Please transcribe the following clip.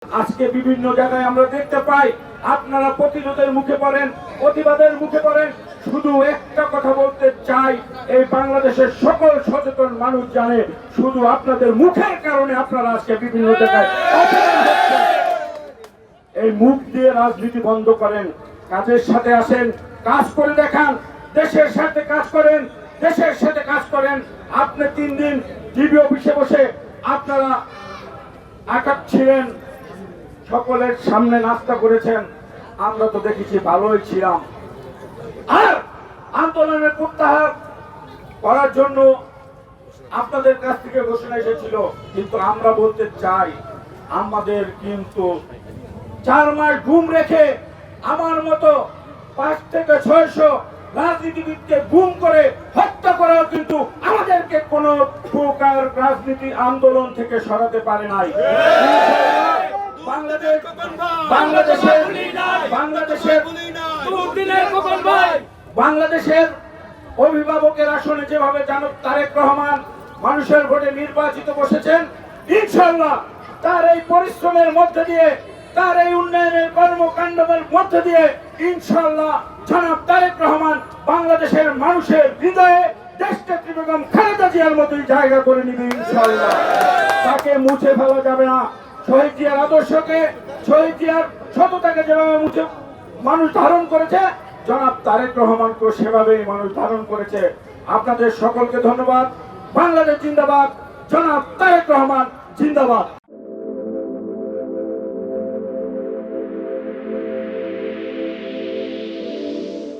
আজকে বিভিন্ন জায়গায় আমরা দেখতে পাই আপনারা প্রতিরোধের মুখে পড়েন, প্রতিবাদের মুখে পড়েন। শুধু একটা কথা বলতে চাই, এই বাংলাদেশের সকল সচেতন মানুষ জানে শুধু আপনাদের মুখের কারণে আপনারা আজকে বিভিন্ন জায়গায় অপমান হচ্ছেন। এই মুখ দিয়ে রাজনীতি বন্ধ করেন, কাজের সাথে আসেন, কাজ করে দেখান, দেশের সাথে কাজ করেন, দেশের সাথে কাজ করেন। আপনি 3 দিন ডিবি অফিসে বসে আপনারা আটকাচ্ছিলেন, সকলের সামনে নাস্তা করেছেন, আমরা তো দেখেছি ভালোই ছিলাম। আর আন্দোলনের প্রত্যাহার করার জন্য আপনাদের কাছ থেকে ঘোষণা এসেছিল, কিন্তু আমরা বলতে চাই আমাদের কিন্তু 4 মাস গুম রেখে আমার মতো 5 থেকে 600 রাজনীতিবিদকে গুম করে হত্যা করাও কিন্তু আমাদেরকে কোন প্রকার রাজনীতি আন্দোলন থেকে সরাতে পারে নাই। বাংলাদেশের অভিভাবকের আসনে যেভাবে জনাব তারেক রহমান মানুষের ভোটে নির্বাচিত বসেছেন, ইনশাআল্লাহ তার এই পরিশ্রমের মধ্যে দিয়ে, তার এই উন্নয়নের কর্মকাণ্ডের মধ্যে দিয়ে ইনশাআল্লাহ জনাব তারেক রহমান বাংলাদেশের মানুষের হৃদয়ে দেশনেত্রী বেগম খালেদা জিয়ার মতোই জায়গা করে নিবে ইনশাআল্লাহ। তাকে মুছে ফেলা যাবে না। শহীদ জিয়ার আদর্শকে, শহীদ জিয়ার সততাকে যেভাবে মুছে মানুষ ধারণ করেছে, জনাব তারেক রহমানকে সেভাবেই মানুষ ধারণ করেছে। আপনাদের সকলকে ধন্যবাদ। বাংলাদেশ জিন্দাবাদ, জনাব তারেক রহমান জিন্দাবাদ।